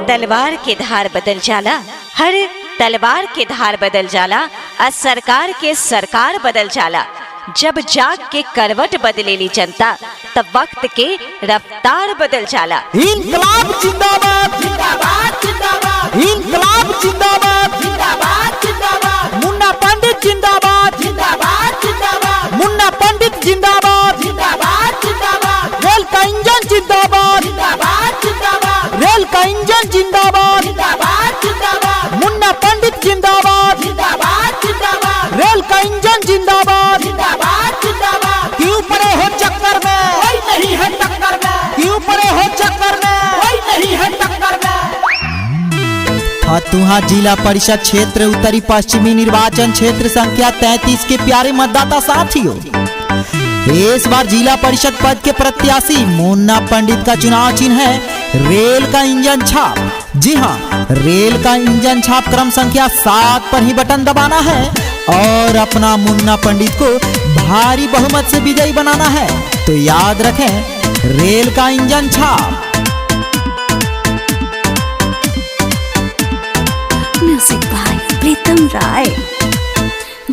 तलवार के धार बदल जाला, हर तलवार के धार बदल जाला, और सरकार के सरकार बदल जाला। जब जाग के करवट बदलेली जनता, तब वक्त के रफ्तार बदल जाला। इनकलाब जिंदाबाद जिंदाबाद जिंदाबाद, इनकलाब जिंदाबाद जिंदाबाद जिंदाबाद, मुन्ना पंडित जिंदाबाद जिंदाबाद जिंदाबाद, मुन्ना पंडित जिंदाबाद जिंदाबाद जिंदाबाद, रेल का इंजन जिंदाबाद जिंदाबाद जिंदाबाद, रेल का इंजन जिंदाबाद जिंदाबाद जिंदाबाद, मुन्ना पंडित जिंदाबाद जिंदाबाद जिंदाबाद, रेल का इंजन जिंदाबाद। जिंदाबाद जिंदाबाद, क्यों पड़े हो चक्कर में, कोई नहीं है टक्कर में, क्यों पड़े हो चक्कर में। कोई नहीं है टक्कर में। फतुहा जिला परिषद क्षेत्र उत्तरी पश्चिमी निर्वाचन क्षेत्र संख्या 33 के प्यारे मतदाता साथियों, इस बार जिला परिषद पद के प्रत्याशी मुन्ना पंडित का चुनाव चिन्ह है रेल का इंजन छाप। जी हाँ, रेल का इंजन छाप क्रम संख्या 7 पर ही बटन दबाना है और अपना मुन्ना पंडित को भारी बहुमत से विजयी बनाना है। तो याद रखें, रेल का इंजन छाप। म्यूजिक बाय प्रीतम राय।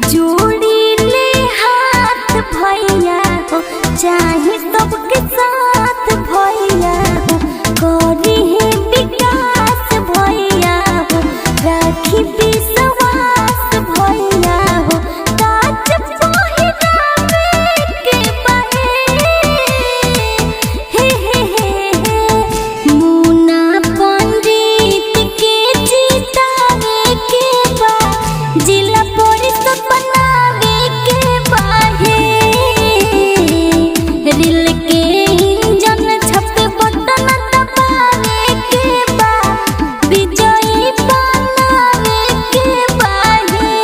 जोड़ी ले हाथ भैया हो, चाहे सबके साथ भैया हो, करी है विकास भैया हो, राखी विश्वास भैया हो, काच पहिरावे के बहे हे मुन्ना पंडित के जितावे के बा, जिला परिषद बनावे के बाहे, रेल के इंजन छपे बटन दबावे के बा, विजयी बनावे के बाहे।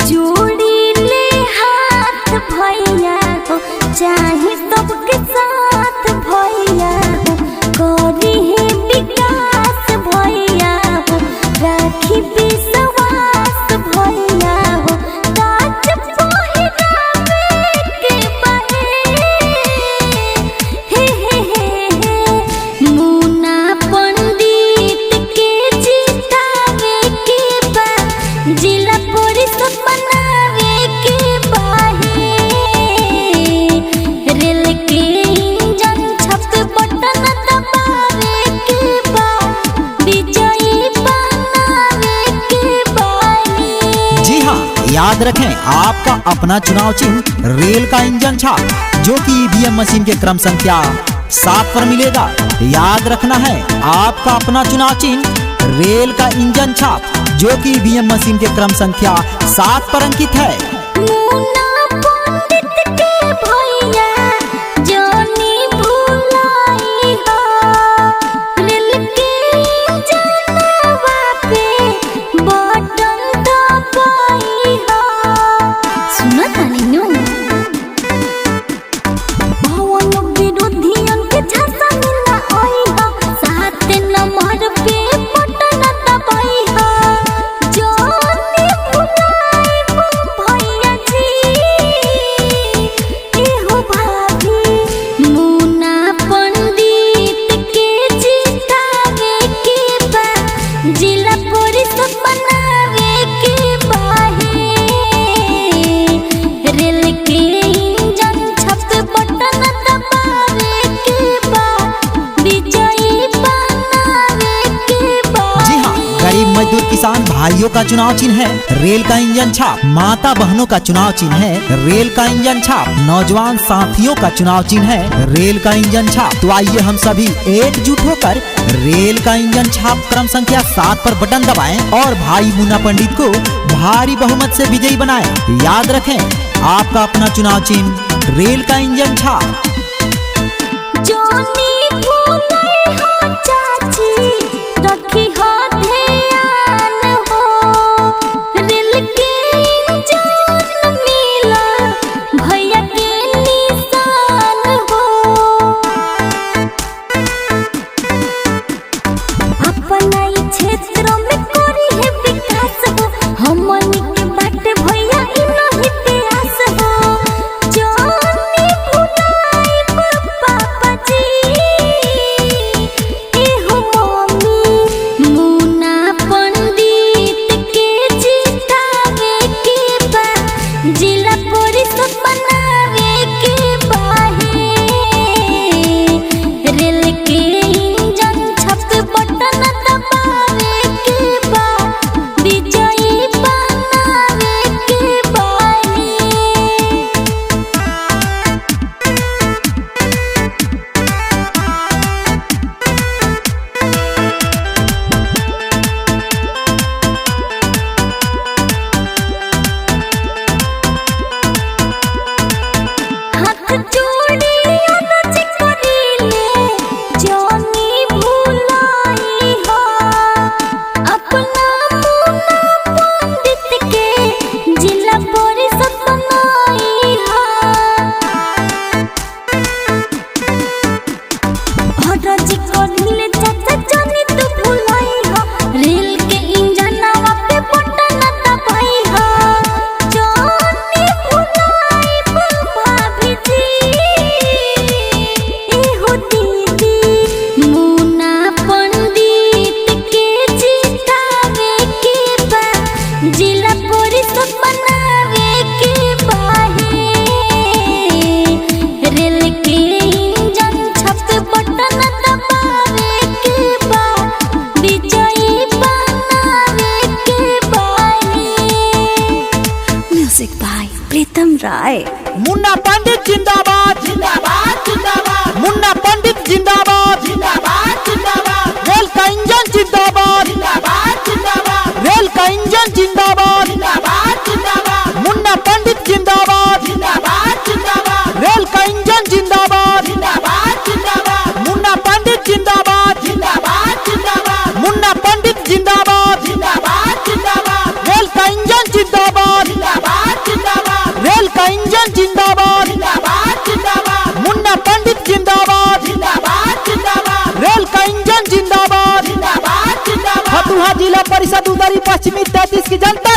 जोड़ी ले हाथ भैया हो, चाहे सबके साथ भैया हो, करी है विकास भैया हो, राखी विश्वास भैया हो, काच पहिरावे के बहे मुन्ना पंडित के जितावे के बा, जिला परिषद बनावे के बाहे, रेल के इंजन छपे बटन दबावे के बा, विजयी बनावे के बाहे। जी हाँ, याद रखें, आपका अपना चुनाव चिन्ह रेल का इंजन छाप, जो कि ईवीएम मशीन के क्रम संख्या 7 पर मिलेगा। याद रखना है, आपका अपना चुनाव चिन्ह रेल का इंजन छाप, जो कि ईवीएम मशीन के क्रम संख्या 7 पर अंकित है। मुन्ना पंडित के भैया जानी भुलाई हो, रेल के इंजनवा पे बटन दबाई हो। सुना तानी नु भवन विरोधियन के झांसा मिला आई हो, 7 नंबर पे बटन दबाई हो। जानी भुलाई भैया जी, एहो भाभी, मुन्ना पंडित के जितावे के बा, जिला परिषद बनावे के बाहे, रेल के इंजन छपे बटन दबावे के बा, विजयी बनावे के बा। जी हाँ, गरीब मजदूर किसान भाइयों का चुनाव चिन्ह है रेल का इंजन छाप, माता बहनों का चुनाव चिन्ह है रेल का इंजन छाप, नौजवान साथियों का चुनाव चिन्ह है रेल का इंजन छाप। तो आइए हम सभी एकजुट होकर रेल का इंजन छाप क्रम संख्या 7 पर बटन दबाएं और भाई मुन्ना पंडित को भारी बहुमत से विजयी बनाएं। याद रखें, आपका अपना चुनाव चिन्ह रेल का इंजन छाप। जोनी भूले हो चाची, रखी हो ध्यान हो, रेल के इंजन मिला भैया के निशान हो। अपना ही क्षेत्रों में करी है विकास हो, हमनी के बाटे भैया इनो इतिहास हो। जोनी भुलाई राय। मुन्ना पंडित जिंदाबाद जिंदाबाद जिंदाबाद मुन्ना पंडित जिंदाबाद जिंदाबाद जिंदाबाद रेल का इंजन जिंदाबाद जिंदाबाद जिंदाबाद रेल का इंजन जिंदाबाद जिंदाबाद जिंदाबाद मुन्ना पंडित जिंदाबाद जिंदाबाद जिंदाबाद रेल का इंजन जिंदाबाद जिंदाबाद जिंदाबाद मुन्ना पंडित जिंदाबाद जिंदाबाद जिंदाबाद मुन्ना पंडित जिंदाबाद जिंदाबाद जिंदाबाद रेल का इंजन जिंदाबाद जिंदाबाद जिंदाबाद रेल का इंजन जिंदाबाद जिंदाबाद जिंदाबाद मुन्ना पंडित जिंदाबाद जिंदाबाद जिंदाबाद रेल का इंजन जिंदाबाद जिंदाबाद जिंदाबाद फतुहा जिला परिषद उदरी पश्चिमी 33 की जनता